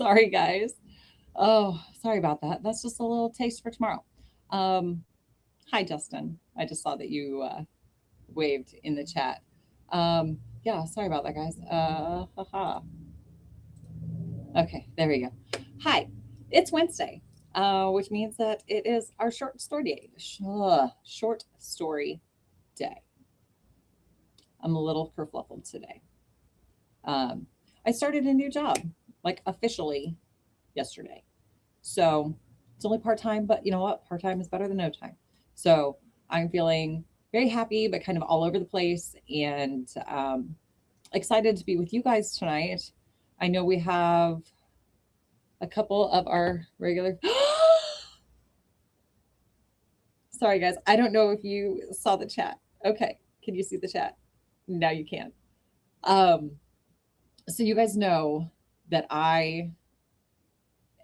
Sorry, guys. Oh, sorry about that. That's just a little taste for tomorrow. Um, Hi, Justin. I just saw that you waved in the chat. Yeah, sorry about that, guys. Haha. Okay, there we go. Hi, it's Wednesday, which means that it is our short story day. Short story day. I'm a little kerfluffled today. Um, I started a new job, like officially yesterday. So it's only part time, but you know what? Part time is better than no time. So I'm feeling very happy, but kind of all over the place and excited to be with you guys tonight. I know we have a couple of our regular. Sorry, guys. I don't know if you saw the chat. Okay. Can you see the chat? Now you can. Um, so you guys know that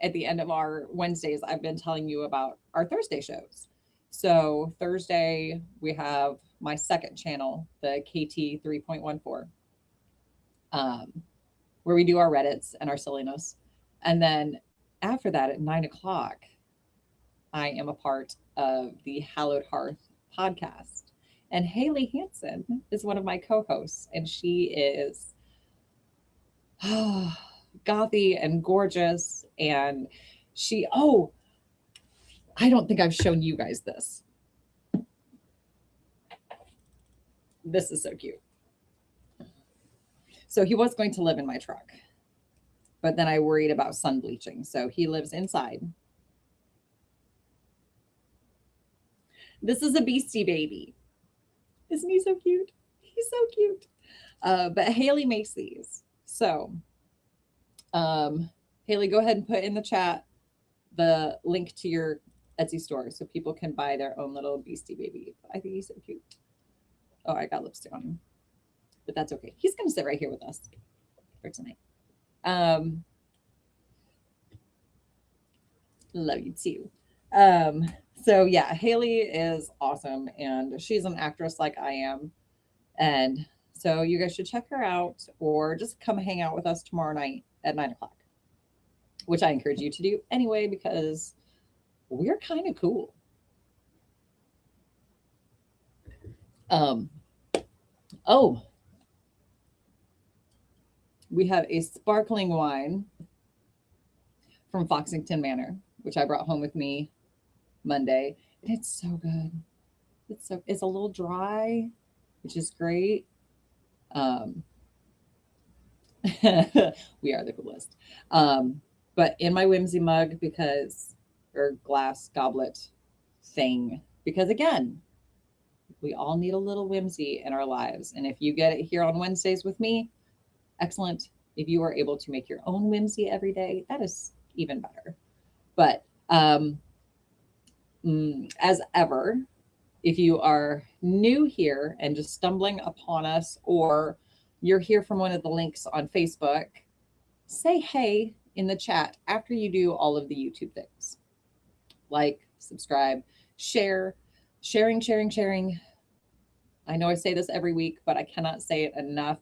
at the end of our Wednesdays, I've been telling you about our Thursday shows. So Thursday, we have my second channel, the KT 3.14, um, where we do our Reddits and our silliness. And then after that, at 9 o'clock, I am a part of the Hallowed Hearth podcast. And Haley Hansen is one of my co hosts, and she is gothy and gorgeous. And I don't think I've shown you guys this. This is so cute. So he was going to live in my truck, but then I worried about sun bleaching. So he lives inside. This is a beastie baby. Isn't he so cute? He's so cute. But Haley makes these. So, Haley, go ahead and put in the chat the link to your Etsy store so people can buy their own little beastie baby. I think he's so cute. Oh, I got lipstick on him, but that's okay. He's going to sit right here with us for tonight. Love you too. So yeah, Haley is awesome, and she's an actress like I am, and so you guys should check her out, or just come hang out with us tomorrow night at 9 o'clock, which I encourage you to do anyway because we're kind of cool. Oh, we have a sparkling wine from Foxington Manor, which I brought home with me Monday. And it's so good. It's a little dry, which is great. We are the coolest. But in my whimsy mug or glass goblet thing, because again, we all need a little whimsy in our lives. And if you get it here on Wednesdays with me, excellent. If you are able to make your own whimsy every day, that is even better. But as ever, if you are new here and just stumbling upon us, or you're here from one of the links on Facebook, say hey in the chat after you do all of the YouTube things. Like, subscribe, share, sharing. I know I say this every week, but I cannot say it enough.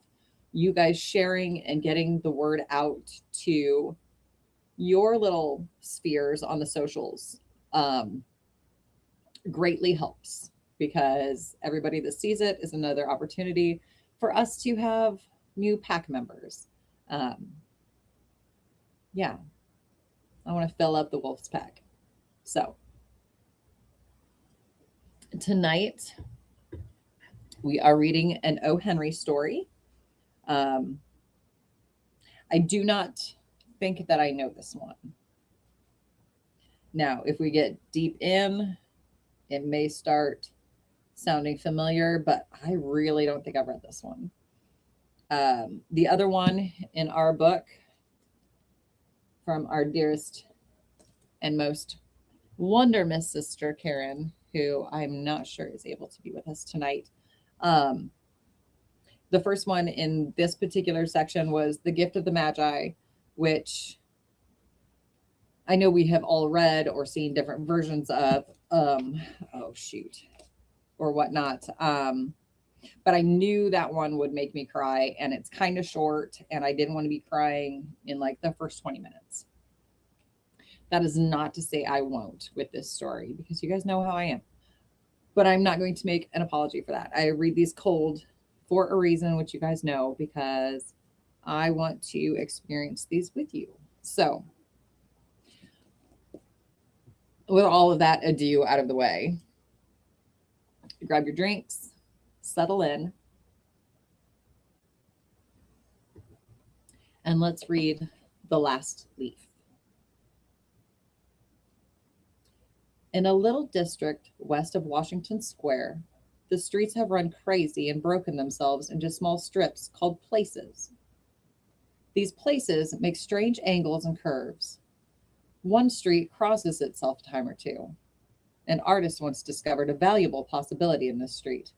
You guys sharing and getting the word out to your little spheres on the socials greatly helps, because everybody that sees it is another opportunity for us to have new pack members. Yeah, I want to fill up the Wolf's pack. So tonight we are reading an O. Henry story. I do not think that I know this one. Now, if we get deep in, it may start sounding familiar, but I really don't think I've read this one. The other one in our book from our dearest and most wonder Miss Sister Karen, who I'm not sure is able to be with us tonight. The first one in this particular section was The Gift of the Magi, which I know we have all read or seen different versions of, or whatnot. But I knew that one would make me cry, and it's kind of short, and I didn't want to be crying in like the first 20 minutes. That is not to say I won't with this story, because you guys know how I am. But I'm not going to make an apology for that. I read these cold for a reason, which you guys know, because I want to experience these with you. So, with all of that ado out of the way, grab your drinks, settle in, and let's read The Last Leaf. In a little district west of Washington Square, the streets have run crazy and broken themselves into small strips called places. These places make strange angles and curves. One street crosses itself a time or two. An artist once discovered a valuable possibility in this street.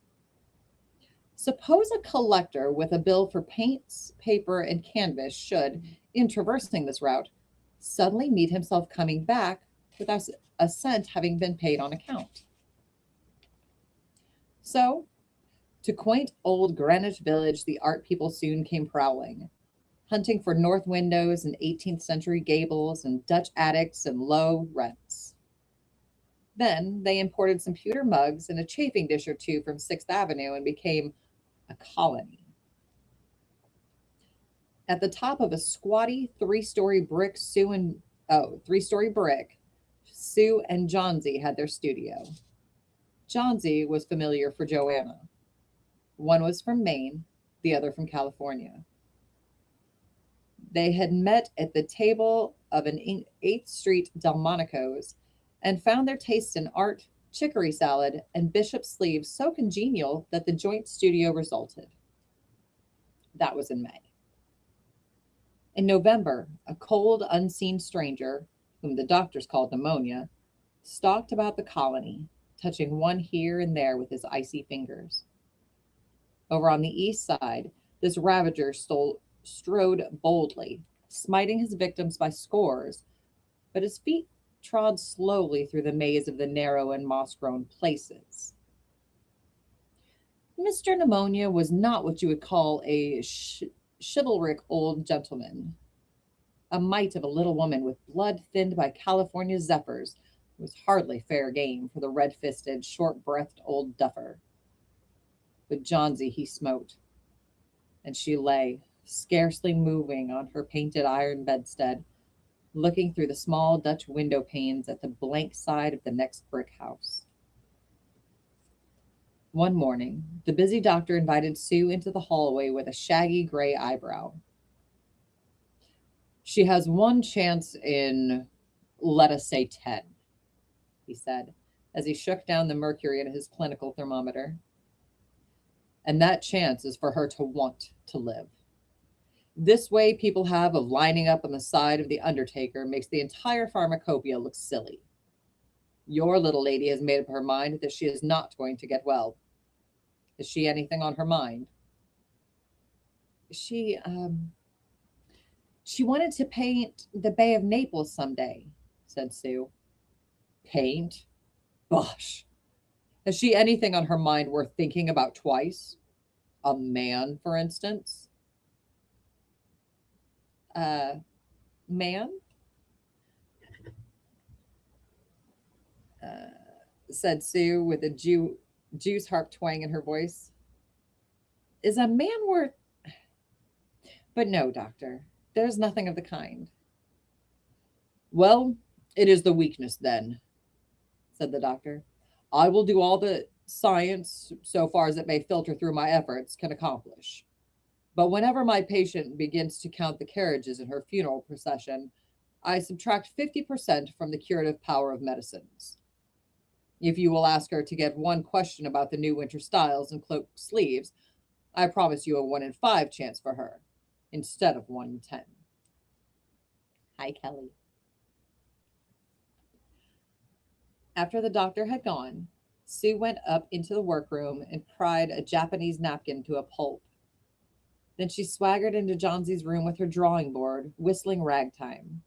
Suppose a collector with a bill for paints, paper, and canvas should, in traversing this route, suddenly meet himself coming back without a cent having been paid on account. So, to quaint old Greenwich Village, the art people soon came prowling, hunting for north windows and 18th century gables and Dutch attics and low rents. Then they imported some pewter mugs and a chafing dish or two from 6th Avenue and became a colony. At the top of a squatty three-story brick, Sue and Johnsy had their studio. Johnsy was familiar for Joanna. One was from Maine, the other from California. They had met at the table of an 8th Street Delmonico's and found their tastes in art, chicory salad, and bishop sleeves so congenial that the joint studio resulted. That was in May. In November, a cold, unseen stranger, whom the doctors called pneumonia, stalked about the colony, touching one here and there with his icy fingers. Over on the east side, this ravager strode boldly, smiting his victims by scores, but his feet trod slowly through the maze of the narrow and moss-grown places. Mr. Pneumonia was not what you would call a chivalric old gentleman. A mite of a little woman with blood thinned by California zephyrs was hardly fair game for the red-fisted, short-breathed old duffer. But Johnsy he smote, and she lay, scarcely moving on her painted iron bedstead, looking through the small Dutch window panes at the blank side of the next brick house. One morning, the busy doctor invited Sue into the hallway with a shaggy gray eyebrow. She has one chance in, let us say, 10, he said, as he shook down the mercury in his clinical thermometer. And that chance is for her to want to live. This way people have of lining up on the side of the undertaker makes the entire pharmacopoeia look silly. Your little lady has made up her mind that she is not going to get well. Is she anything on her mind? She wanted to paint the Bay of Naples someday, said Sue. Paint? Bosh. Has she anything on her mind worth thinking about twice? A man, for instance? Man? Said Sue with a Jew's harp twang in her voice. Is a man worth... But no, doctor, there's nothing of the kind. Well, it is the weakness then, said the doctor. I will do all the science, so far as it may filter through my efforts, can accomplish. But whenever my patient begins to count the carriages in her funeral procession, I subtract 50% from the curative power of medicines. If you will ask her to get one question about the new winter styles and cloak sleeves, I promise you a 1 in 5 chance for her, instead of 1 in 10. Hi, Kelly. After the doctor had gone, Sue went up into the workroom and pried a Japanese napkin to a pulp. Then she swaggered into Johnsy's room with her drawing board, whistling ragtime.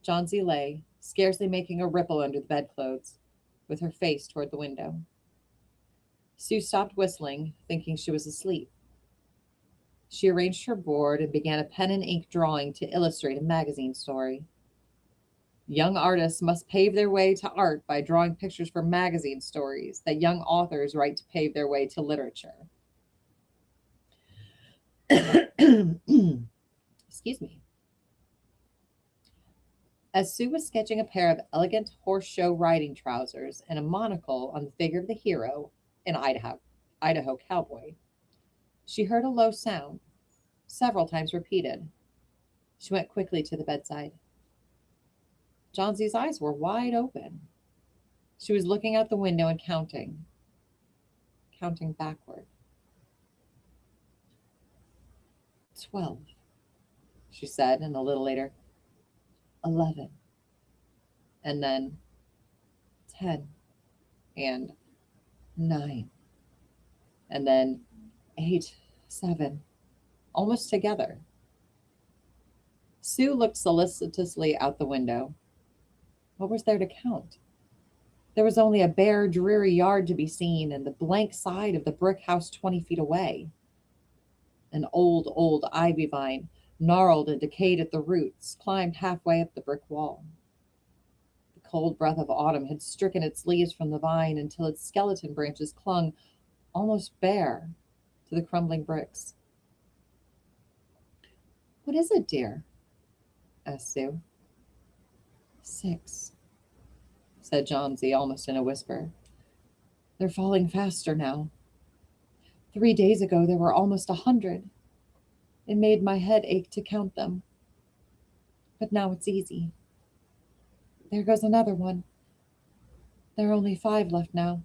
Johnsy lay, scarcely making a ripple under the bedclothes, with her face toward the window. Sue stopped whistling, thinking she was asleep. She arranged her board and began a pen and ink drawing to illustrate a magazine story. Young artists must pave their way to art by drawing pictures for magazine stories that young authors write to pave their way to literature. Excuse me. As Sue was sketching a pair of elegant horse show riding trousers and a monocle on the figure of the hero, an Idaho cowboy, she heard a low sound, several times repeated. She went quickly to the bedside. Johnsy's eyes were wide open. She was looking out the window and counting backward. 12, she said, and a little later, 11, and then 10, and 9, and then 8, 7, almost together. Sue looked solicitously out the window. What was there to count? There was only a bare, dreary yard to be seen and the blank side of the brick house 20 feet away. An old ivy vine, gnarled and decayed at the roots, climbed halfway up the brick wall. The cold breath of autumn had stricken its leaves from the vine until its skeleton branches clung almost bare to the crumbling bricks. What is it, dear? Asked Sue. 6, said Johnsy, almost in a whisper. They're falling faster now. 3 days ago, there were almost 100. It made my head ache to count them. But now it's easy. There goes another one. There are only 5 left now.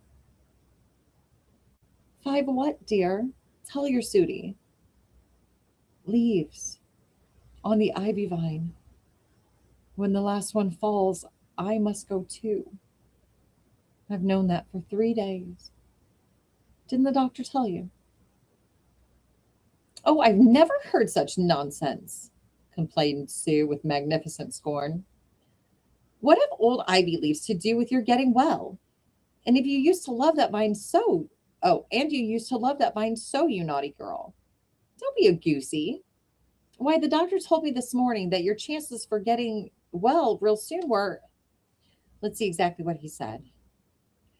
5 what, dear? Tell your Sooty. Leaves on the ivy vine. When the last one falls, I must go too. I've known that for 3 days. Didn't the doctor tell you? Oh, I've never heard such nonsense, complained Sue with magnificent scorn. What have old ivy leaves to do with your getting well? And if you used to love that vine so, you naughty girl. Don't be a goosey. Why, the doctor told me this morning that your chances for getting well real soon were, let's see exactly what he said.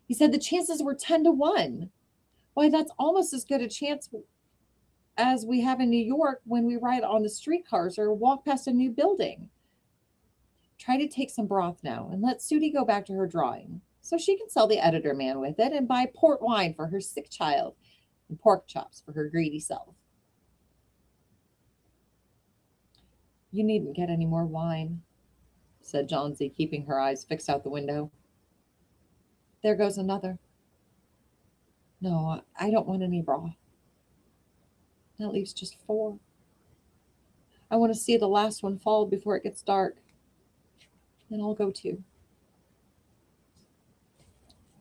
He said the chances were 10 to 1. Why, that's almost as good a chance as we have in New York when we ride on the streetcars or walk past a new building. Try to take some broth now and let Sooty go back to her drawing so she can sell the editor man with it and buy port wine for her sick child and pork chops for her greedy self. You needn't get any more wine, said Johnsy, keeping her eyes fixed out the window. There goes another. No, I don't want any broth. That leaves just 4. I want to see the last one fall before it gets dark. Then I'll go too.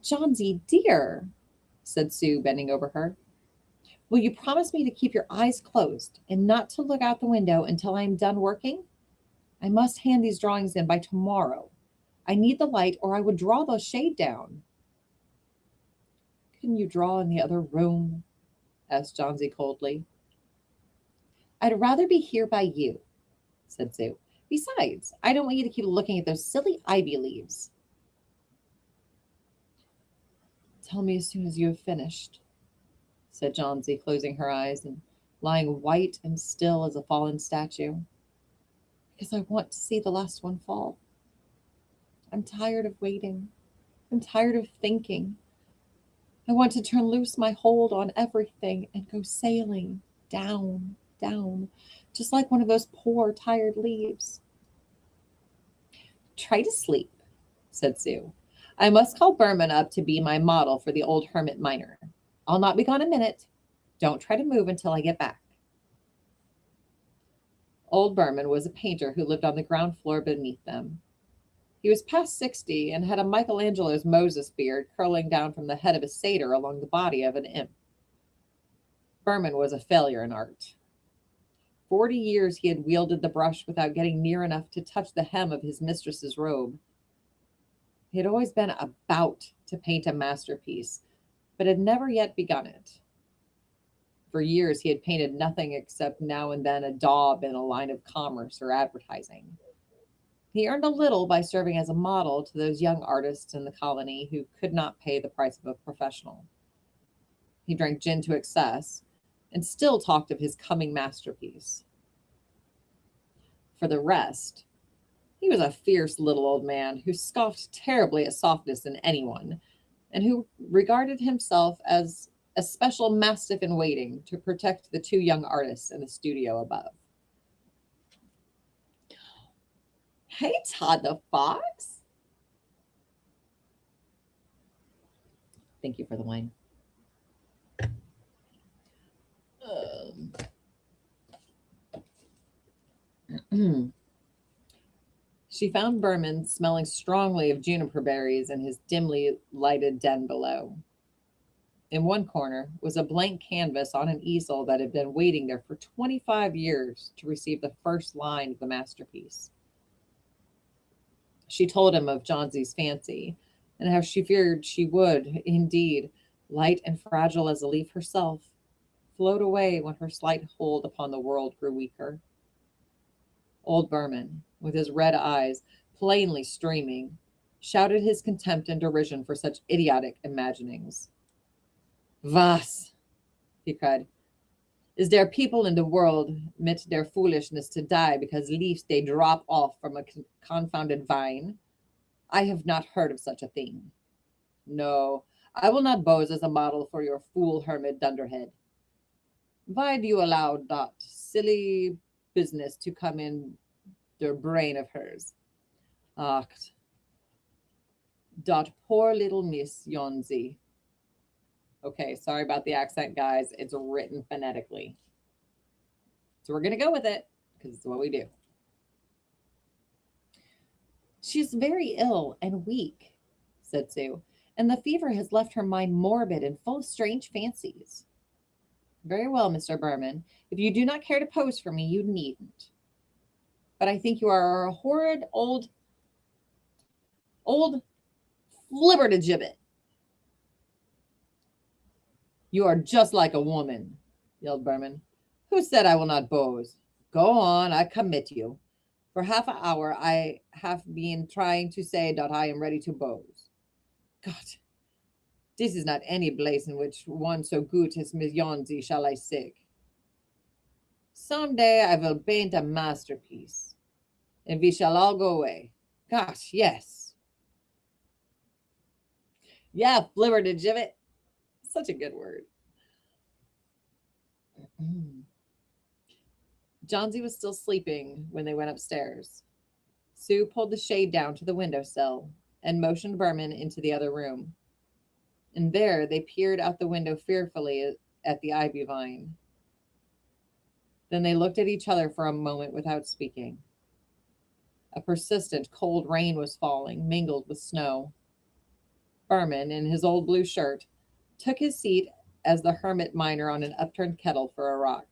Johnsy, dear, said Sue, bending over her. Will you promise me to keep your eyes closed and not to look out the window until I am done working? I must hand these drawings in by tomorrow. I need the light or I would draw the shade down. Couldn't you draw in the other room? Asked Johnsy coldly. I'd rather be here by you, said Sue. Besides, I don't want you to keep looking at those silly ivy leaves. Tell me as soon as you have finished, said Johnsy, closing her eyes and lying white and still as a fallen statue. Because I want to see the last one fall. I'm tired of waiting. I'm tired of thinking. I want to turn loose my hold on everything and go sailing down, down, just like one of those poor, tired leaves. Try to sleep, said Sue. I must call Berman up to be my model for the old hermit miner. I'll not be gone a minute. Don't try to move until I get back. Old Berman was a painter who lived on the ground floor beneath them. He was past 60 and had a Michelangelo's Moses beard curling down from the head of a satyr along the body of an imp. Berman was a failure in art. 40 years he had wielded the brush without getting near enough to touch the hem of his mistress's robe. He had always been about to paint a masterpiece, but had never yet begun it. For years, he had painted nothing except now and then a daub in a line of commerce or advertising. He earned a little by serving as a model to those young artists in the colony who could not pay the price of a professional. He drank gin to excess and still talked of his coming masterpiece. For the rest, he was a fierce little old man who scoffed terribly at softness in anyone and who regarded himself as a special mastiff in waiting to protect the two young artists in the studio above. Hey, Todd the Fox. Thank you for the wine. She found Berman smelling strongly of juniper berries in his dimly lighted den below. In one corner was a blank canvas on an easel that had been waiting there for 25 years to receive the first line of the masterpiece. She told him of Johnsy's fancy and how she feared she would, indeed, light and fragile as a leaf herself, float away when her slight hold upon the world grew weaker. Old Berman, with his red eyes plainly streaming, shouted his contempt and derision for such idiotic imaginings. Was, he cried, is there people in the world mit their foolishness to die because leaves they drop off from a confounded vine? I have not heard of such a thing. No, I will not pose as a model for your fool hermit dunderhead. Why do you allow that silly business to come in their brain of hers? Ach, that poor little Miss Yonsey. Okay, sorry about the accent, guys. It's written phonetically. So we're going to go with it because it's what we do. She's very ill and weak, said Sue, and the fever has left her mind morbid and full of strange fancies. Very well, Mr. Berman. If you do not care to pose for me, you needn't. But I think you are a horrid old flibbertigibbet. You are just like a woman, yelled Berman. Who said I will not pose? Go on, I commit you. For half an hour I have been trying to say that I am ready to pose. God, this is not any place in which one so good as Miss Yonsey shall lie sick. Some day I will paint a masterpiece, and we shall all go away. Gosh, yes. Yeah, flibbertigibbet. Such a good word. Johnsy was still sleeping when they went upstairs. Sue pulled the shade down to the windowsill and motioned Berman into the other room. And there they peered out the window fearfully at the ivy vine. Then they looked at each other for a moment without speaking. A persistent cold rain was falling, mingled with snow. Berman, in his old blue shirt, took his seat as the hermit miner on an upturned kettle for a rock.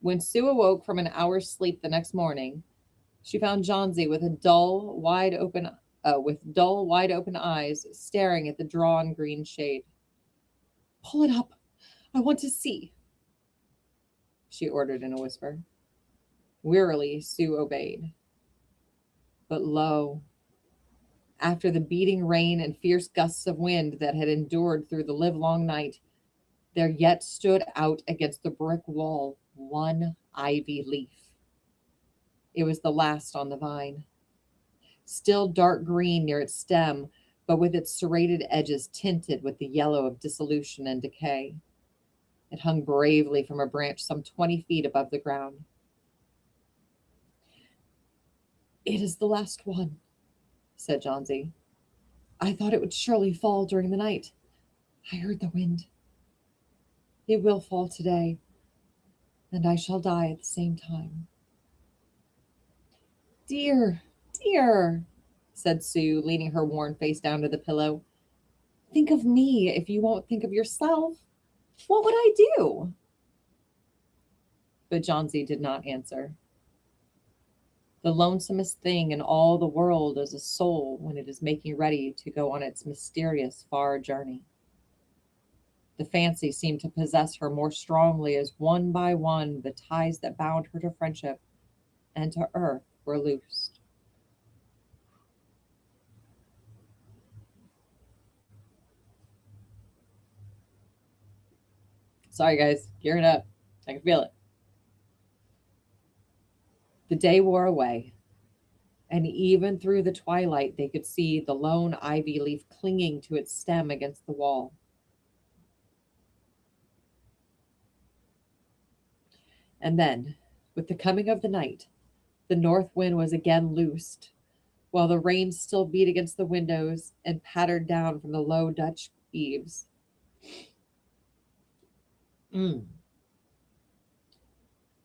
When Sue awoke from an hour's sleep the next morning, she found Johnsy with dull, wide open eyes staring at the drawn green shade. Pull it up. I want to see, she ordered in a whisper. Wearily, Sue obeyed. But lo, after the beating rain and fierce gusts of wind that had endured through the livelong night, there yet stood out against the brick wall one ivy leaf. It was the last on the vine, still dark green near its stem, but with its serrated edges tinted with the yellow of dissolution and decay. It hung bravely from a branch some 20 feet above the ground. It is the last one, said Johnsy. I thought it would surely fall during the night. I heard the wind. It will fall today, and I shall die at the same time. Dear, dear, said Sue, leaning her worn face down to the pillow. Think of me if you won't think of yourself. What would I do? But Johnsy did not answer. The lonesomest thing in all the world is a soul when it is making ready to go on its mysterious far journey. The fancy seemed to possess her more strongly as one by one the ties that bound her to friendship and to earth were loosed. Sorry, guys, gearing up. I can feel it. The day wore away, and even through the twilight they could see the lone ivy leaf clinging to its stem against the wall. And then, with the coming of the night, the north wind was again loosed, while the rain still beat against the windows and pattered down from the low Dutch eaves. Mm.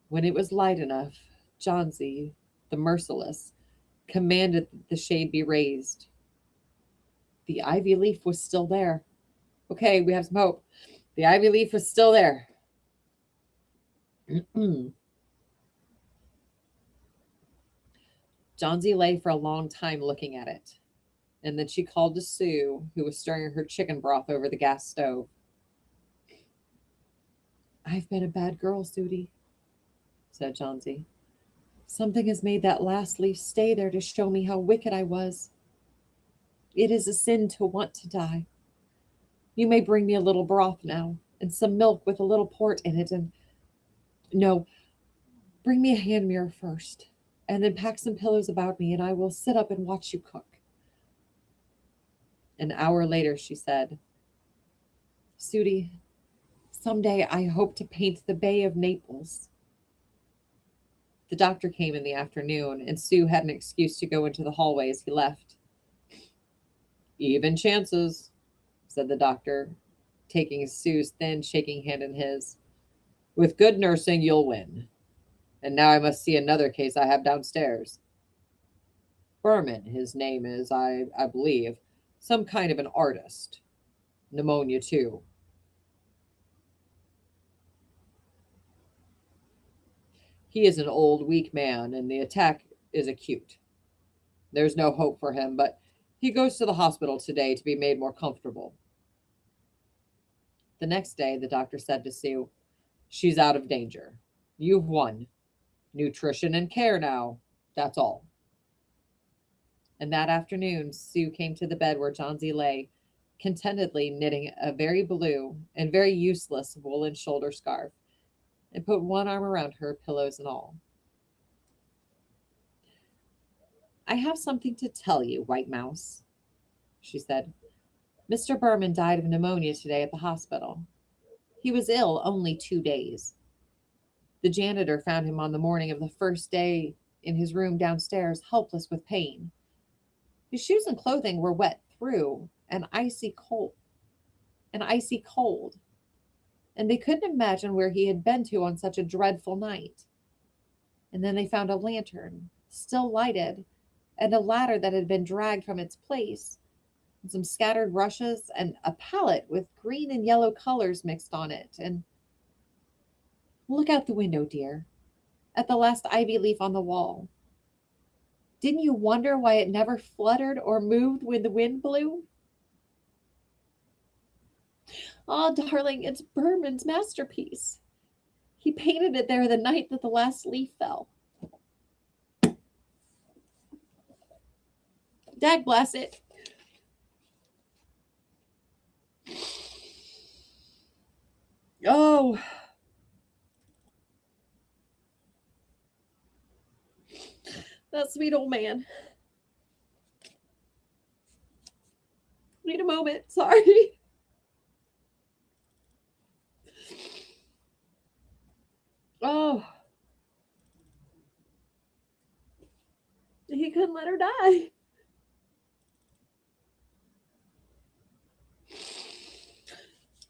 When it was light enough, Johnsy, the merciless, commanded that the shade be raised. The ivy leaf was still there. Okay, we have some hope. The ivy leaf was still there. Johnsy lay for a long time looking at it, and then she called to Sue, who was stirring her chicken broth over the gas stove. I've been a bad girl, Sudie, said Johnsy. Something has made that last leaf stay there to show me how wicked I was. It is a sin to want to die. You may bring me a little broth now, and some milk with a little port in it, and... No, bring me a hand mirror first, and then pack some pillows about me, and I will sit up and watch you cook. An hour later, she said, Sudie, someday I hope to paint the Bay of Naples. The doctor came in the afternoon, and Sue had an excuse to go into the hallway as he left. Even chances, said the doctor, taking Sue's thin, shaking hand in his. With good nursing, you'll win. And now I must see another case I have downstairs. Berman, his name is, I believe, some kind of an artist. Pneumonia, too. He is an old, weak man, and the attack is acute. There's no hope for him, but he goes to the hospital today to be made more comfortable. The next day, the doctor said to Sue, She's out of danger. You've won. Nutrition and care now. That's all. And that afternoon, Sue came to the bed where Johnsy lay, contentedly knitting a very blue and very useless woolen shoulder scarf, and put one arm around her, pillows and all. I have something to tell you, White Mouse, she said. Mr. Berman died of pneumonia today at the hospital. He was ill only 2 days. The janitor found him on the morning of the first day in his room downstairs, helpless with pain. His shoes and clothing were wet through and icy cold, and they couldn't imagine where he had been to on such a dreadful night. And then they found a lantern, still lighted, and a ladder that had been dragged from its place, and some scattered rushes, and a palette with green and yellow colors mixed on it. And look out the window, dear, at the last ivy leaf on the wall. Didn't you wonder why it never fluttered or moved when the wind blew? Ah, darling, it's Berman's masterpiece. He painted it there the night that the last leaf fell. Dag bless it. Oh. That sweet old man. Need a moment. Sorry. Oh. He couldn't let her die.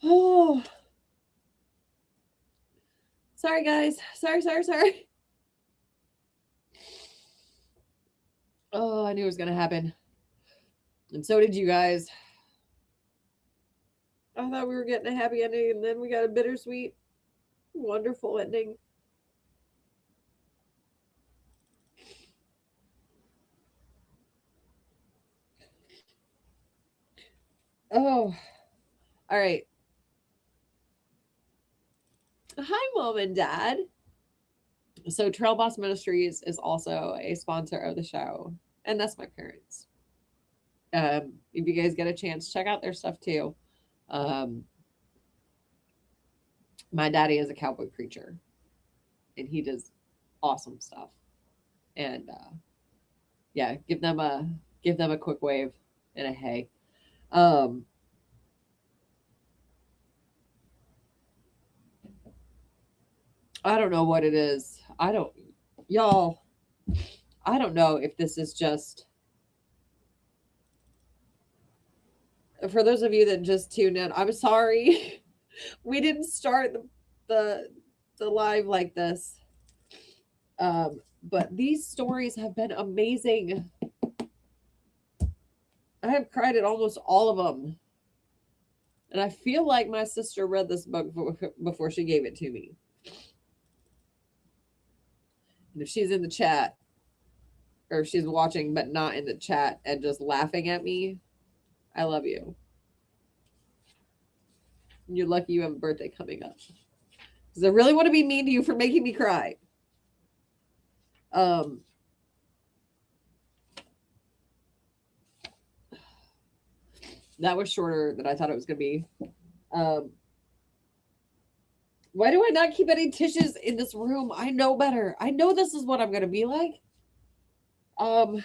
Oh. Sorry, guys. Sorry. Oh, I knew it was going to happen. And so did you guys. I thought we were getting a happy ending, and then we got a bittersweet, wonderful ending. Oh, all right. Hi, Mom and Dad. So, Trail Boss Ministries is also a sponsor of the show, and that's my parents. If you guys get a chance, check out their stuff too. Um, my daddy is a cowboy preacher, and he does awesome stuff. And yeah, give them a quick wave and a hey. Um, I don't know what it is. Y'all. I don't know if this is just for those of you that just tuned in. I'm sorry, we didn't start the the live like this. But these stories have been amazing. I have cried at almost all of them. And I feel like my sister read this book before she gave it to me. And if she's in the chat, or if she's watching but not in the chat and just laughing at me, I love you. You're lucky you have a birthday coming up. Because I really want to be mean to you for making me cry. Um, that was shorter than I thought it was going to be. Um, why do I not keep any tissues in this room? I know better. I know this is what I'm going to be like. Um,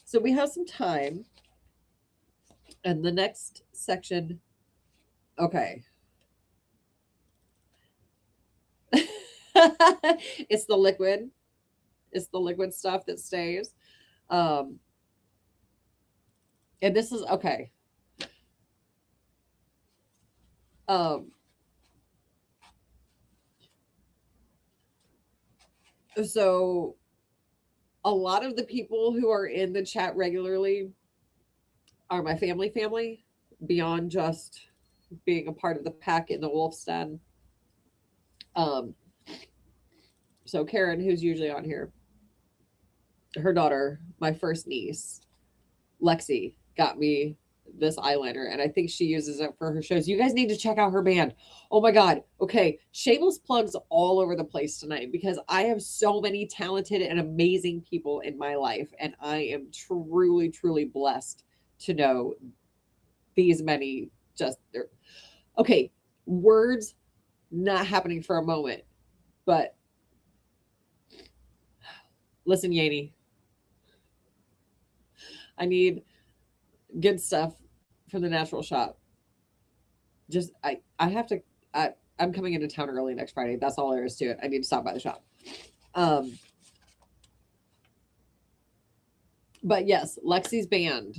so we have some time. And the next section, okay. It's the liquid. It's the liquid stuff that stays. Um, and this is okay. Um, so a lot of the people who are in the chat regularly are my family, beyond just being a part of the pack in the wolf's den. Um, so Karen, who's usually on here, her daughter, my first niece, Lexi, got me this eyeliner, and I think she uses it for her shows. You guys need to check out her band. Oh my god. Okay, shameless plugs all over the place tonight because I have so many talented and amazing people in my life, and I am truly blessed to know these many. Just okay, words not happening for a moment, but listen, Yaney, I need good stuff from the natural shop. Just I have to I'm coming into town early next Friday. That's all there is to it. I need to stop by the shop. Um, but yes, Lexi's band,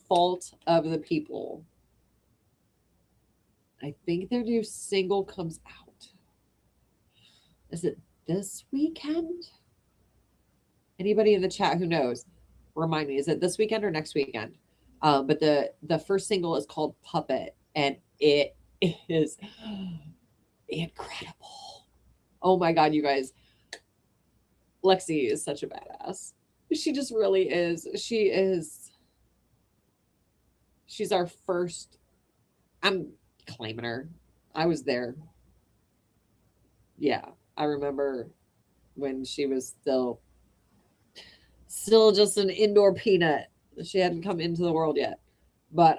Fault of the People. I think their new single comes out. Is it this weekend? Anybody in the chat who knows, remind me. Is it this weekend or next weekend? But the first single is called Puppet, and it is incredible. Oh my god, you guys! Lexi is such a badass. She just really is. She is. She's our first. I'm claiming her. I was there. Yeah, I remember when she was still just an indoor peanut. She hadn't come into the world yet. But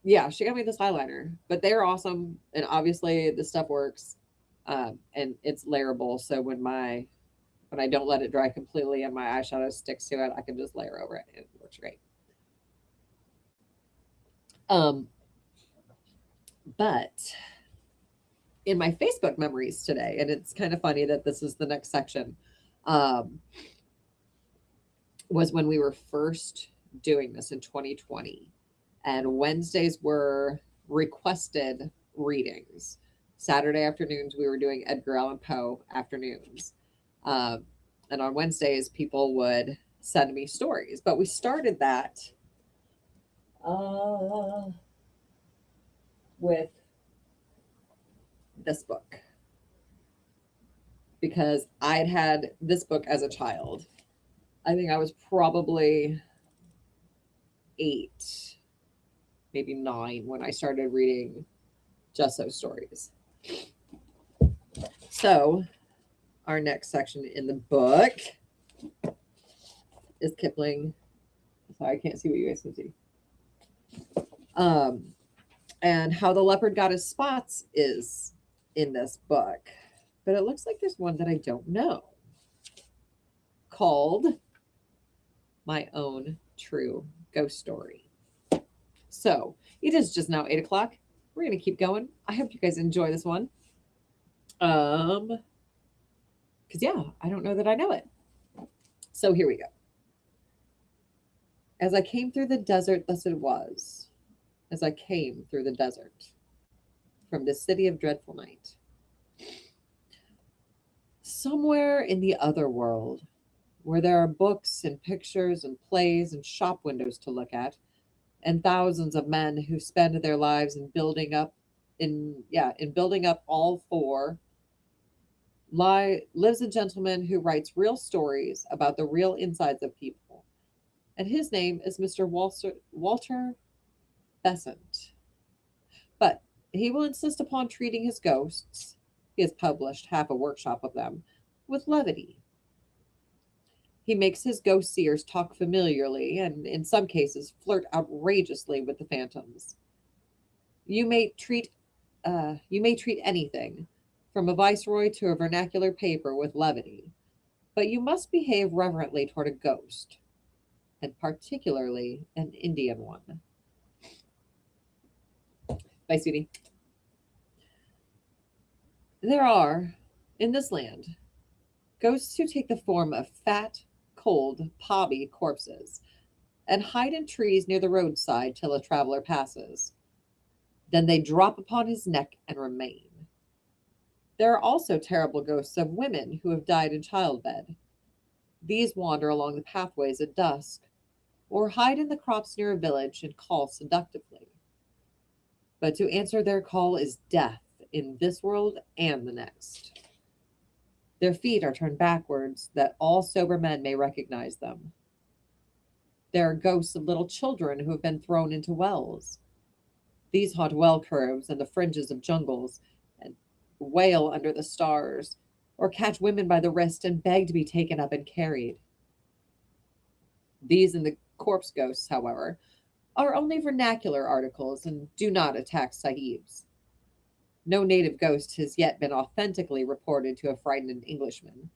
yeah, she got me this eyeliner. But they're awesome, and obviously the stuff works, and it's layerable. So when I don't let it dry completely and my eyeshadow sticks to it, I can just layer over it. It works great. Um, but in my Facebook memories today, and it's kind of funny that this is the next section, um, was when we were first doing this in 2020. And Wednesdays were requested readings. Saturday afternoons, we were doing Edgar Allan Poe afternoons. Um, and on Wednesdays, people would send me stories. But we started that uh, with this book because I'd had this book as a child. I think I was probably 8, maybe 9 when I started reading just those stories. So, our next section in the book is Kipling. Sorry, I can't see what you guys can see. And How the Leopard Got His Spots is in this book. But it looks like there's one that I don't know called My Own True Ghost Story. So it is just now 8 o'clock. We're going to keep going. I hope you guys enjoy this one. Because, yeah, I don't know that I know it. So here we go. As I came through the desert, thus it was. As I came through the desert from the city of dreadful night. Somewhere in the other world, where there are books and pictures and plays and shop windows to look at, and thousands of men who spend their lives in building up all four, lives a gentleman who writes real stories about the real insides of people. And his name is Mr. Walter Besant. But he will insist upon treating his ghosts, he has published half a workshop of them, with levity. He makes his ghost seers talk familiarly and, in some cases, flirt outrageously with the phantoms. You may treat anything, from a viceroy to a vernacular paper, with levity, but you must behave reverently toward a ghost, and particularly an Indian one. Bye, sweetie. There are, in this land, ghosts who take the form of fat, cold, pobby corpses and hide in trees near the roadside till a traveler passes. Then they drop upon his neck and remain. There are also terrible ghosts of women who have died in childbed. These wander along the pathways at dusk, or hide in the crops near a village and call seductively. But to answer their call is death in this world and the next. Their feet are turned backwards, that all sober men may recognize them. There are ghosts of little children who have been thrown into wells. These haunt well curves and the fringes of jungles, and wail under the stars, or catch women by the wrist and beg to be taken up and carried. These and the corpse ghosts, however, are only vernacular articles and do not attack sahibs. No native ghost has yet been authentically reported to have frightened an Englishman,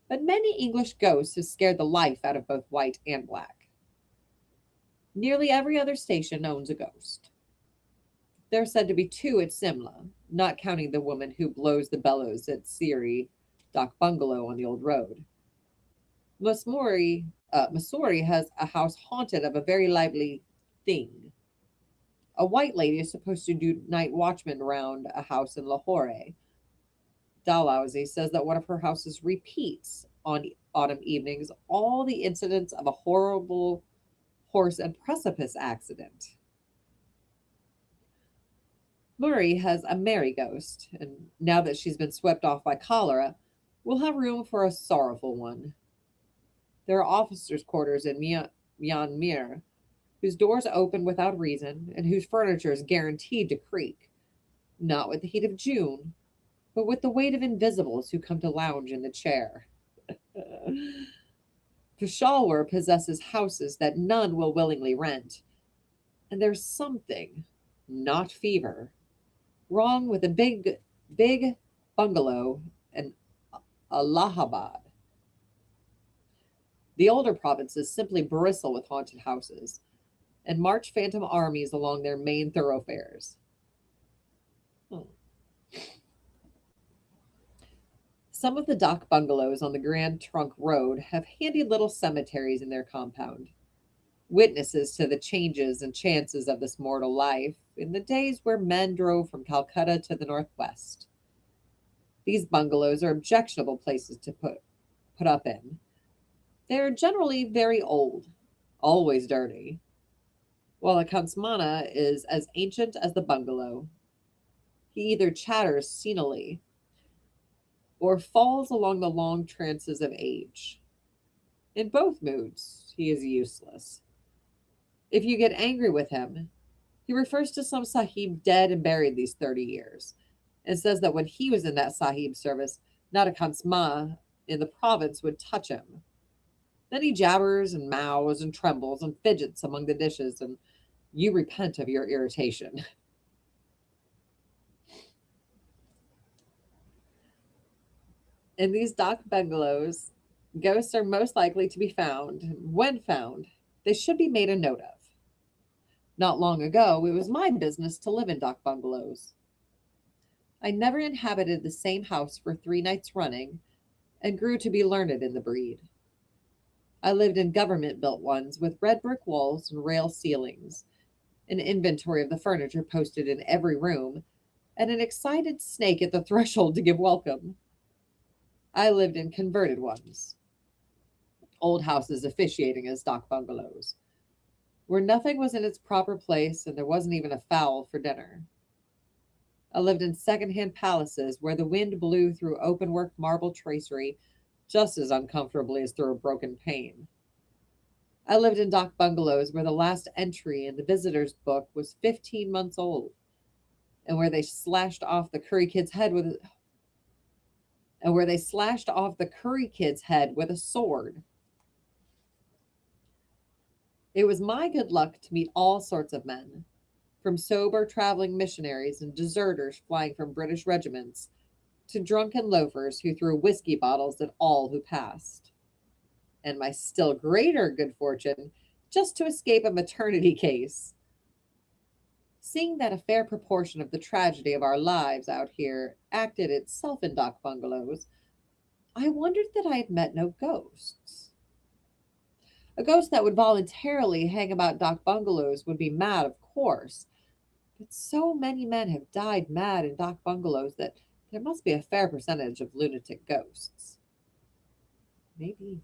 but many English ghosts have scared the life out of both white and black. Nearly every other station owns a ghost. There are said to be 2 at Simla, not counting the woman who blows the bellows at Siri Dock Bungalow on the old road. Missouri has a house haunted of a very lively thing. A white lady is supposed to do night watchman around a house in Lahore. Dalhousie says that one of her houses repeats on autumn evenings all the incidents of a horrible horse and precipice accident. Murray has a merry ghost, and now that she's been swept off by cholera, we'll have room for a sorrowful one. There are officers' quarters in Myanmar, whose doors open without reason and whose furniture is guaranteed to creak, not with the heat of June, but with the weight of invisibles who come to lounge in the chair. Peshawar possesses houses that none will willingly rent, and there's something, not fever, wrong with a big bungalow in Allahabad. The older provinces simply bristle with haunted houses and march phantom armies along their main thoroughfares. Some of the dock bungalows on the Grand Trunk Road have handy little cemeteries in their compound, witnesses to the changes and chances of this mortal life in the days where men drove from Calcutta to the northwest. These bungalows are objectionable places to put up in. They are generally very old, always dirty, while the Kansmana is as ancient as the bungalow. He either chatters senilely or falls along the long trances of age. In both moods, he is useless. If you get angry with him, he refers to some sahib dead and buried these 30 years and says that when he was in that sahib service, not a khansma in the province would touch him. Then he jabbers and mows and trembles and fidgets among the dishes, and you repent of your irritation. In these dak bungalows, ghosts are most likely to be found. When found, they should be made a note of. Not long ago, it was my business to live in dak bungalows. I never inhabited the same house for 3 nights running and grew to be learned in the breed. I lived in government built ones with red brick walls and rail ceilings, an inventory of the furniture posted in every room, and an excited snake at the threshold to give welcome. I lived in converted ones, old houses officiating as dak bungalows, where nothing was in its proper place and there wasn't even a fowl for dinner. I lived in second-hand palaces where the wind blew through open-work marble tracery just as uncomfortably as through a broken pane. I lived in dak bungalows where the last entry in the visitor's book was 15 months old, and where they slashed off the curry kid's head with a sword. It was my good luck to meet all sorts of men, from sober traveling missionaries and deserters flying from British regiments to drunken loafers who threw whiskey bottles at all who passed. And my still greater good fortune just to escape a maternity case. Seeing that a fair proportion of the tragedy of our lives out here acted itself in dak bungalows, I wondered that I had met no ghosts. A ghost that would voluntarily hang about dak bungalows would be mad, of course, but so many men have died mad in dak bungalows that there must be a fair percentage of lunatic ghosts. Maybe.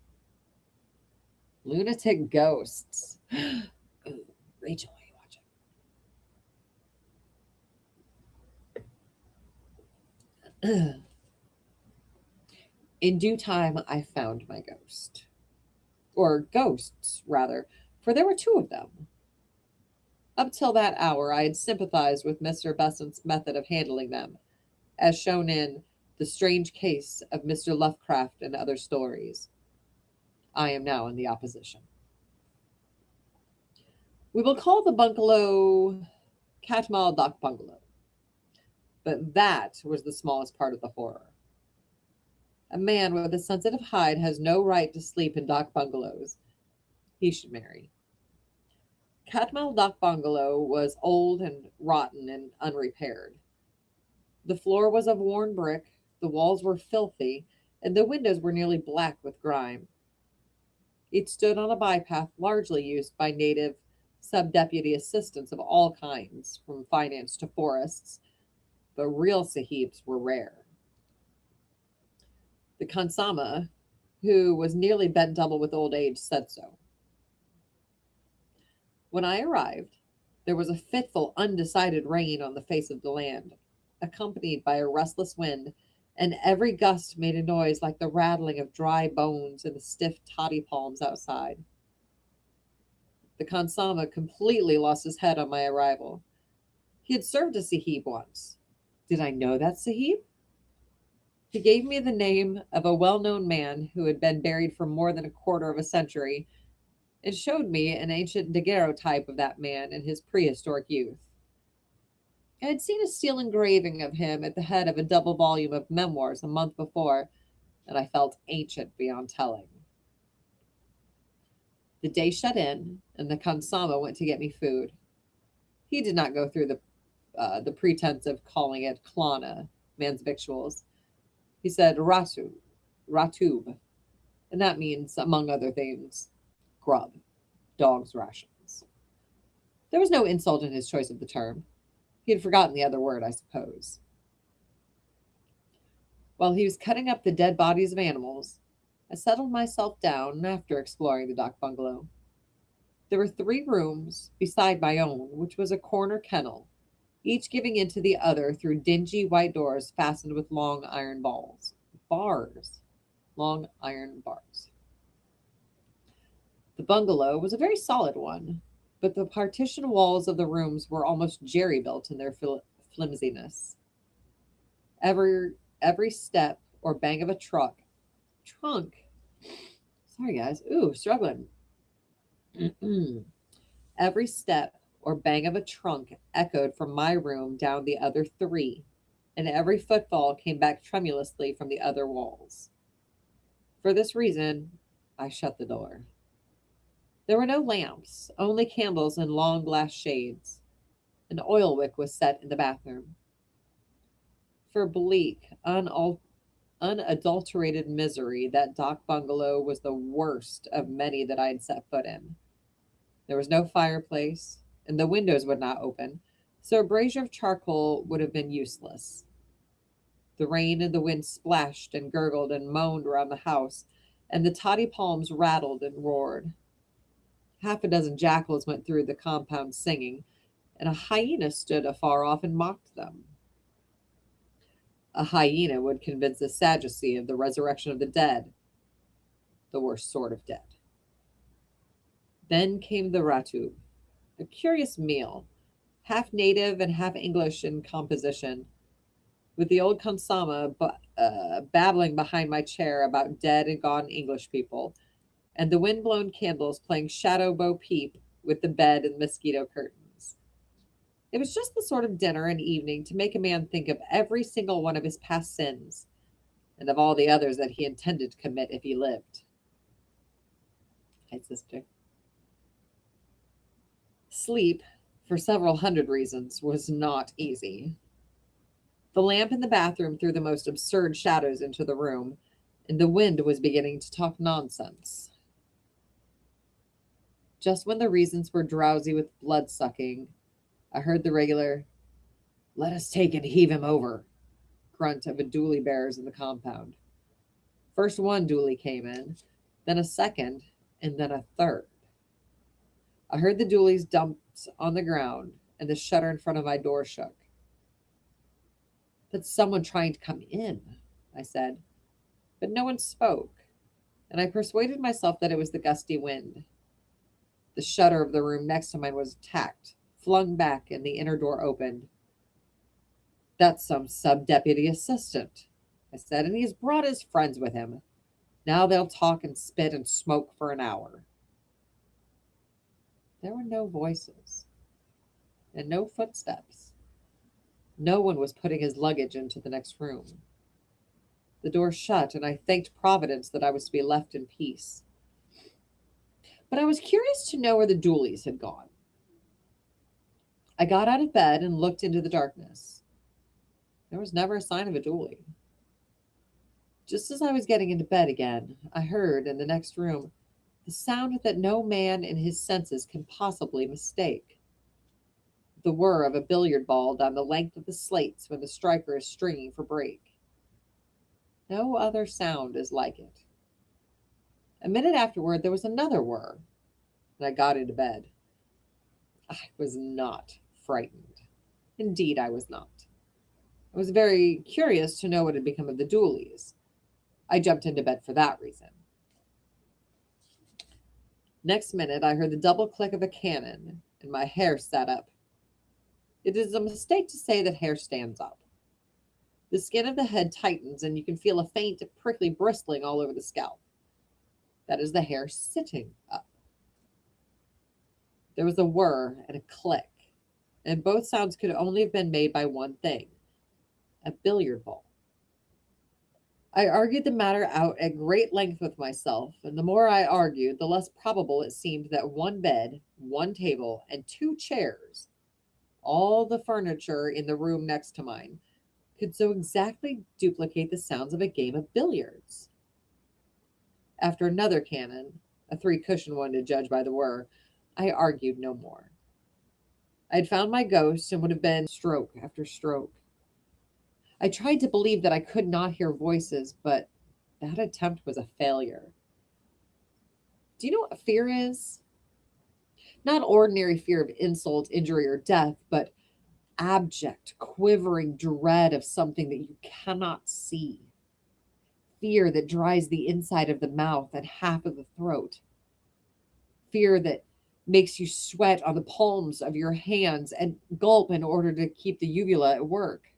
Lunatic ghosts. Ooh, Rachel, are you watching? In due time, I found my ghost. Or ghosts, rather, for there were 2 of them. Up till that hour, I had sympathized with Mr. Besant's method of handling them, as shown in The Strange Case of Mr. Lovecraft and Other Stories. I am now in the opposition. We will call the bungalow Katmal Dak Bungalow, but that was the smallest part of the horror. A man with a sensitive hide has no right to sleep in dak bungalows. He should marry. Katmal Dak Bungalow was old and rotten and unrepaired. The floor was of worn brick, the walls were filthy, and the windows were nearly black with grime. It stood on a bypath largely used by native sub-deputy assistants of all kinds, from finance to forests, but real sahibs were rare. The khansama, who was nearly bent double with old age, said so. When I arrived, there was a fitful, undecided rain on the face of the land, accompanied by a restless wind, and every gust made a noise like the rattling of dry bones in the stiff toddy palms outside. The khansama completely lost his head on my arrival. He had served a sahib once. Did I know that sahib? He gave me the name of a well-known man who had been buried for more than a quarter of a century and showed me an ancient daguerreotype of that man in his prehistoric youth. I had seen a steel engraving of him at the head of a double volume of memoirs a month before, and I felt ancient beyond telling. The day shut in, and the khansama went to get me food. He did not go through the pretense of calling it klana, man's victuals. He said ratub, and that means, among other things, grub, dog's rations. There was no insult in his choice of the term. He had forgotten the other word, I suppose. While he was cutting up the dead bodies of animals, I settled myself down after exploring the dak bungalow. There were 3 rooms beside my own, which was a corner kennel, each giving into the other through dingy white doors fastened with long iron bars. Long iron bars. The bungalow was a very solid one, but the partition walls of the rooms were almost jerry built in their flimsiness. Every step or bang of a trunk. Sorry guys, ooh, struggling. Every step or bang of a trunk echoed from my room down the other three, and every footfall came back tremulously from the other walls. For this reason, I shut the door. There were no lamps, only candles and long glass shades. An oil wick was set in the bathroom. For bleak, unadulterated misery, that dock bungalow was the worst of many that I had set foot in. There was no fireplace, and the windows would not open, so a brazier of charcoal would have been useless. The rain and the wind splashed and gurgled and moaned around the house, and the toddy palms rattled and roared. Half a dozen jackals went through the compound singing, and a hyena stood afar off and mocked them. A hyena would convince the Sadducee of the resurrection of the dead, the worst sort of dead. Then came the ratub, a curious meal, half native and half English in composition, with the old khansama babbling behind my chair about dead and gone English people, and the wind-blown candles playing shadow bo peep with the bed and mosquito curtains. It was just the sort of dinner and evening to make a man think of every single one of his past sins, and of all the others that he intended to commit if he lived. Hi, sister. Sleep, for several hundred reasons, was not easy. The lamp in the bathroom threw the most absurd shadows into the room, and the wind was beginning to talk nonsense. Just when the reasons were drowsy with blood-sucking, I heard the regular, "Let us take and heave him over," grunt of a dooley bearers in the compound. First one dooley came in, then a second, and then a third. I heard the doolies dumped on the ground, and the shutter in front of my door shook. "That's someone trying to come in," I said, but no one spoke, and I persuaded myself that it was the gusty wind. The shutter of the room next to mine was attacked, flung back, and the inner door opened. "That's some sub-deputy assistant," I said, "and he's brought his friends with him. Now they'll talk and spit and smoke for an hour." There were no voices and no footsteps. No one was putting his luggage into the next room. The door shut, and I thanked Providence that I was to be left in peace. But I was curious to know where the doolies had gone. I got out of bed and looked into the darkness. There was never a sign of a dooley. Just as I was getting into bed again, I heard in the next room the sound that no man in his senses can possibly mistake. The whir of a billiard ball down the length of the slates when the striker is stringing for break. No other sound is like it. A minute afterward, there was another whir, and I got into bed. I was not frightened. Indeed, I was not. I was very curious to know what had become of the doolies. I jumped into bed for that reason. Next minute, I heard the double click of a cannon, and my hair sat up. It is a mistake to say that hair stands up. The skin of the head tightens, and you can feel a faint, prickly bristling all over the scalp. That is the hair sitting up. There was a whir and a click, and both sounds could only have been made by one thing, a billiard ball. I argued the matter out at great length with myself, and the more I argued, the less probable it seemed that one bed, one table, and two chairs, all the furniture in the room next to mine, could so exactly duplicate the sounds of a game of billiards. After another cannon, a three-cushion one to judge by the whir, I argued no more. I had found my ghost and would have been stroke after stroke. I tried to believe that I could not hear voices, but that attempt was a failure. Do you know what fear is? Not ordinary fear of insult, injury, or death, but abject, quivering dread of something that you cannot see. Fear that dries the inside of the mouth and half of the throat. fear that makes you sweat on the palms of your hands and gulp in order to keep the uvula at work.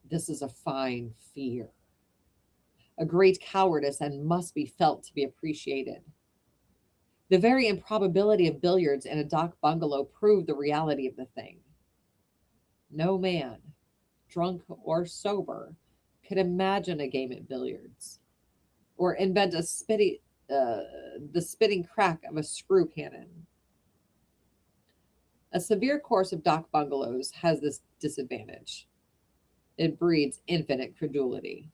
This is a fine fear, a great cowardice, and must be felt to be appreciated. The very improbability of billiards in a dock bungalow proved the reality of the thing. No man, drunk or sober, could imagine a game at billiards or invent the spitting crack of a screw cannon. A severe course of dock bungalows has this disadvantage: it breeds infinite credulity.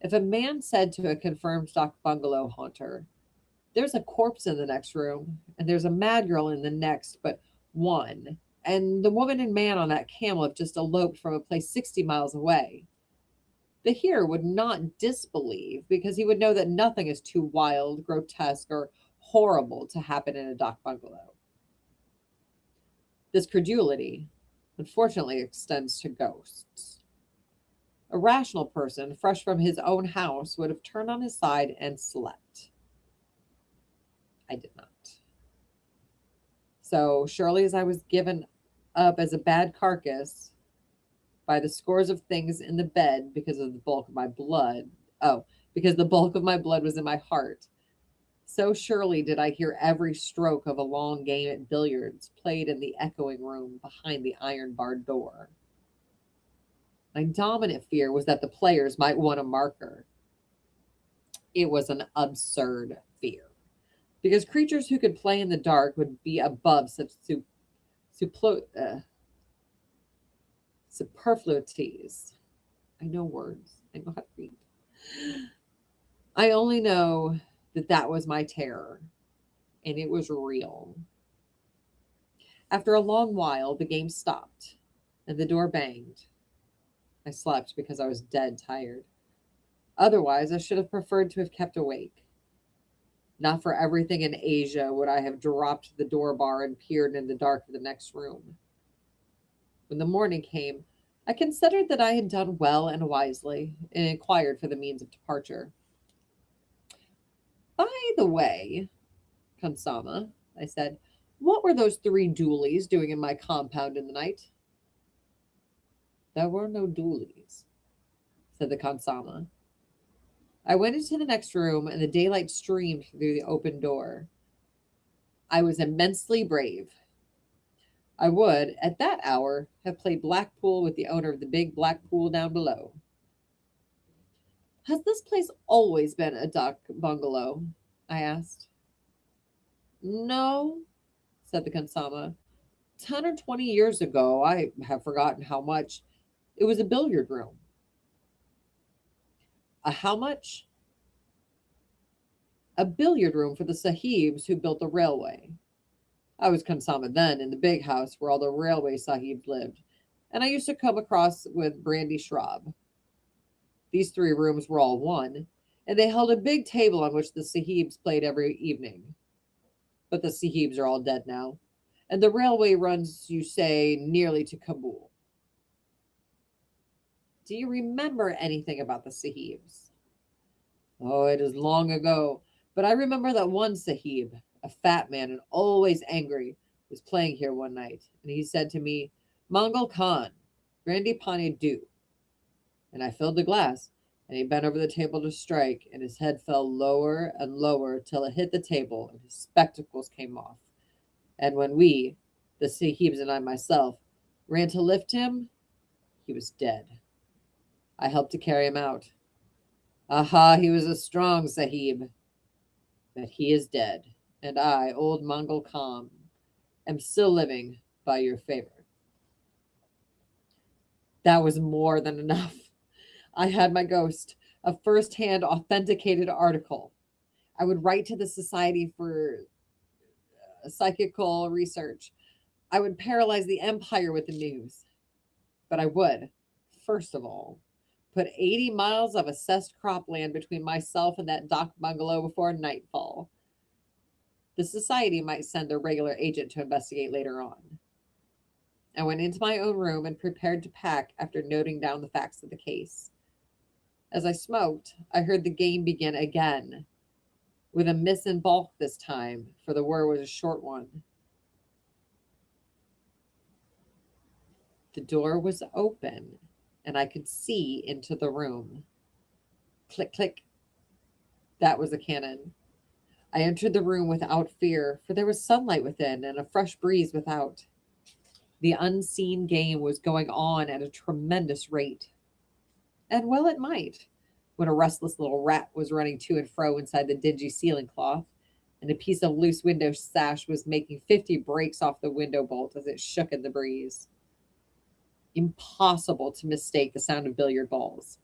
If a man said to a confirmed dock bungalow haunter, "There's a corpse in the next room, and there's a mad girl in the next but one, and the woman and man on that camel have just eloped from a place 60 miles away," the hearer would not disbelieve, because he would know that nothing is too wild, grotesque, or horrible to happen in a dock bungalow. This credulity, unfortunately, extends to ghosts. A rational person, fresh from his own house, would have turned on his side and slept. I did not. So, surely as I was given up as a bad carcass by the scores of things in the bed because of the bulk of my blood, because the bulk of my blood was in my heart, so surely did I hear every stroke of a long game at billiards played in the echoing room behind the iron-barred door. My dominant fear was that the players might want a marker. It was an absurd fear, because creatures who could play in the dark would be above such superfluities. I know words. I know how to read. I only know that that was my terror, and it was real. After a long while, the game stopped, and the door banged. I slept because I was dead tired. Otherwise, I should have preferred to have kept awake. Not for everything in Asia would I have dropped the door bar and peered in the dark of the next room. When the morning came, I considered that I had done well and wisely, and inquired for the means of departure. "By the way, Kansama," I said, "what were those three doolies doing in my compound in the night?" "There were no doolies," said the Kansama. I went into the next room, and the daylight streamed through the open door. I was immensely brave. I would, at that hour, have played black pool with the owner of the big black pool down below. "Has this place always been a dock bungalow?" I asked. "No," said the Kansama. 10 or 20 years ago, I have forgotten how much, it was a billiard room." "A how much?" "A billiard room for the sahibs who built the railway. I was Kansama then in the big house where all the railway sahibs lived, and I used to come across with brandy shrab. These three rooms were all one, and they held a big table on which the sahibs played every evening. But the sahibs are all dead now, and the railway runs, you say, nearly to Kabul." "Do you remember anything about the sahibs?" "Oh, it is long ago, but I remember that one sahib, a fat man and always angry, was playing here one night, and he said to me, 'Mongol Khan, brandy pani do.' And I filled the glass, and he bent over the table to strike, and his head fell lower and lower till it hit the table, and his spectacles came off. And when we, the sahibs and I myself, ran to lift him, he was dead. I helped to carry him out. Aha, he was a strong sahib. But he is dead, and I, old Mongol Khan, am still living by your favor." That was more than enough. I had my ghost, a first-hand authenticated article. I would write to the Society for Psychical Research. I would paralyze the empire with the news. But I would, first of all, put 80 miles of assessed cropland between myself and that dock bungalow before nightfall. The society might send their regular agent to investigate later on. I went into my own room and prepared to pack after noting down the facts of the case. As I smoked, I heard the game begin again. with a miss in bulk this time, for the word was a short one. The door was open, and I could see into the room. Click, click. That was a cannon. I entered the room without fear, for there was sunlight within and a fresh breeze without. The unseen game was going on at a tremendous rate. And well it might, when a restless little rat was running to and fro inside the dingy ceiling cloth, and a piece of loose window sash was making 50 breaks off the window bolt as it shook in the breeze. Impossible to mistake the sound of billiard balls.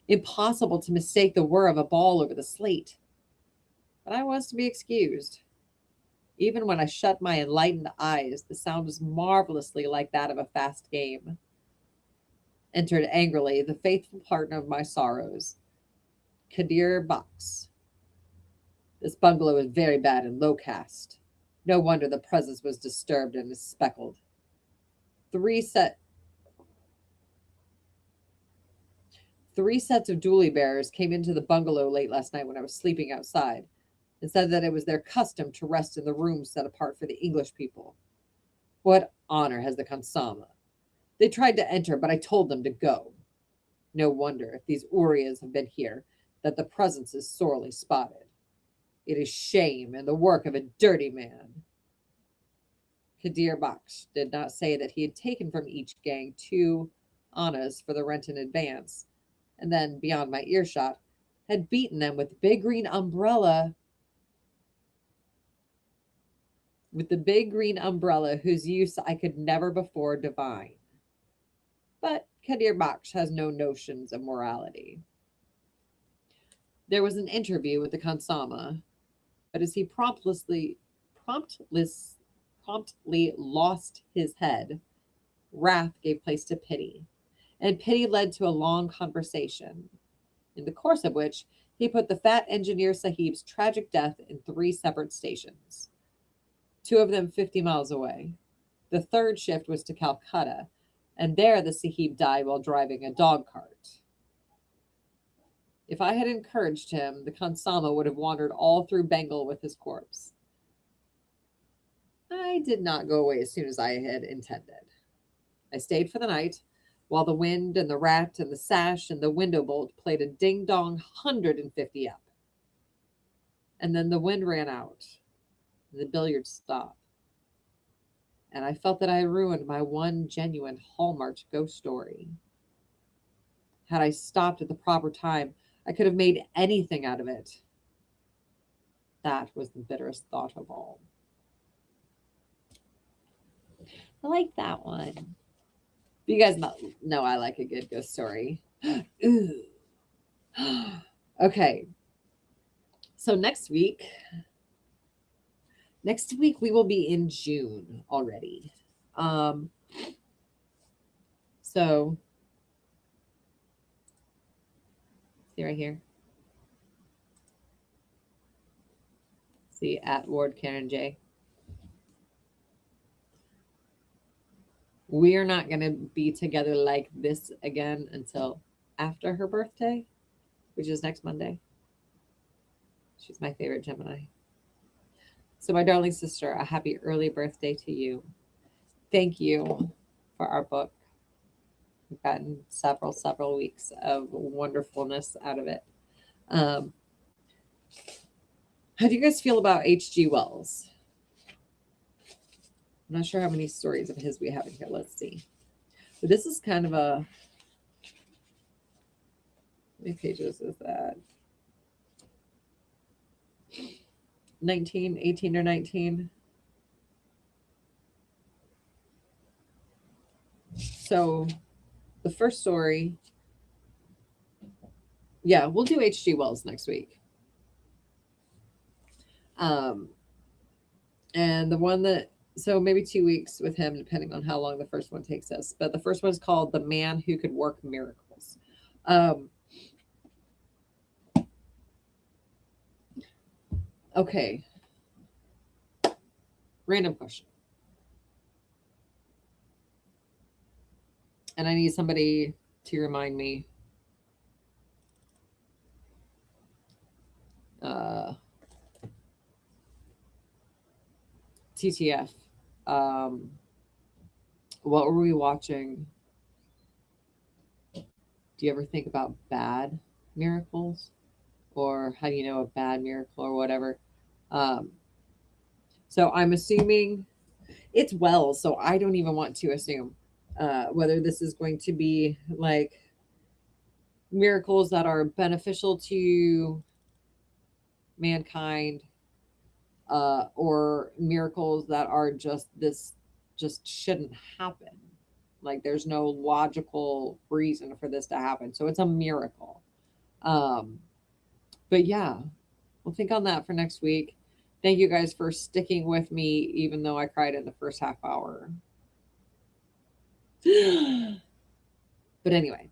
Impossible to mistake the whir of a ball over the slate. But I was to be excused. Even when I shut my enlightened eyes, the sound was marvelously like that of a fast game. Entered angrily the faithful partner of my sorrows, Kadir Box. This bungalow is very bad and low caste. No wonder the presence was disturbed and is speckled. Three sets of dually bearers came into the bungalow late last night when I was sleeping outside, and said that it was their custom to rest in the rooms set apart for the English people. What honor has the Khansama? They tried to enter, but I told them to go. No wonder, if these Urias have been here, that the presence is sorely spotted. It is shame and the work of a dirty man. Kadir Baksh did not say that he had taken from each gang 2 annas for the rent in advance, and then, beyond my earshot, had beaten them with the big green umbrella whose use I could never before divine. But Kadir Baksh has no notions of morality. There was an interview with the Khansama, but as he promptly lost his head, wrath gave place to pity, and pity led to a long conversation, in the course of which he put the fat engineer sahib's tragic death in 3 separate stations, 2 of them 50 miles away. The third shift was to Calcutta, and there the sahib died while driving a dog cart. If I had encouraged him, the Khansama would have wandered all through Bengal with his corpse. I did not go away as soon as I had intended. I stayed for the night, while the wind and the rat and the sash and the window bolt played a ding-dong 150 up. And then the wind ran out, and the billiards stopped. And I felt that I had ruined my one genuine hallmark ghost story. Had I stopped at the proper time, I could have made anything out of it. That was the bitterest thought of all. I like that one. You guys know I like a good ghost story. Ooh. Okay. So next week we will be in June already. So see right here. See at Ward Karen J. We are not going to be together like this again until after her birthday, which is next Monday. She's my favorite Gemini. So my darling sister, a happy early birthday to you. Thank you for our book. We've gotten several weeks of wonderfulness out of it. How do you guys feel about H.G. Wells? I'm not sure how many stories of his we have in here. Let's see. But this is kind of a... How many pages is that? 18 or 19. So the first story... Yeah, we'll do H.G. Wells next week. And the one that... So maybe 2 weeks with him, depending on how long the first one takes us. But the first one's called The Man Who Could Work Miracles. Okay. Random question. And I need somebody to remind me. TTF. What were we watching? Do you ever think about bad miracles? Or how do you know a bad miracle or whatever? Um, so I'm assuming it's Wells, so I don't even want to assume whether this is going to be like miracles that are beneficial to mankind, or miracles that are just shouldn't happen. Like there's no logical reason for this to happen. So it's a miracle. But yeah, we'll think on that for next week. Thank you guys for sticking with me, even though I cried in the first half hour. But anyway,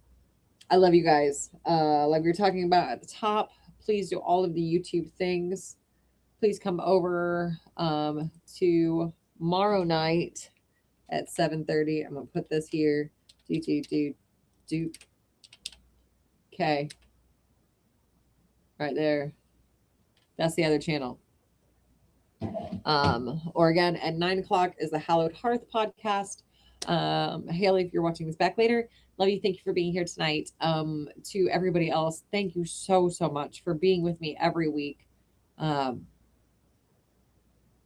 I love you guys. Like we were talking about at the top, please do all of the YouTube things. Please come over tomorrow night at 7:30. I'm gonna put this here. Do. Okay. Right there. That's the other channel. Or again, at 9 o'clock is the Hallowed Hearth podcast. Haley, if you're watching this back later, love you. Thank you for being here tonight. To everybody else, thank you so much for being with me every week.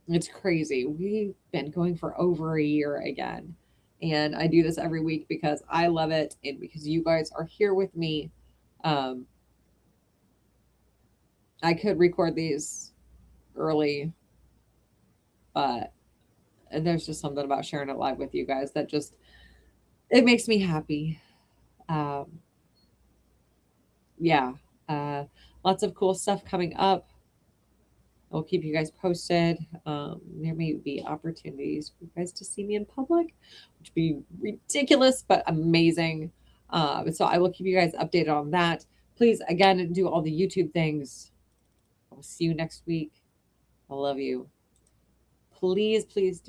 It's crazy. We've been going for over a year again. And I do this every week because I love it and because you guys are here with me. I could record these early, but there's just something about sharing it live with you guys that just, it makes me happy. Yeah. Lots of cool stuff coming up. I'll keep you guys posted. There may be opportunities for you guys to see me in public, which would be ridiculous, but amazing. So I will keep you guys updated on that. Please, again, do all the YouTube things. I'll see you next week. I love you. Please do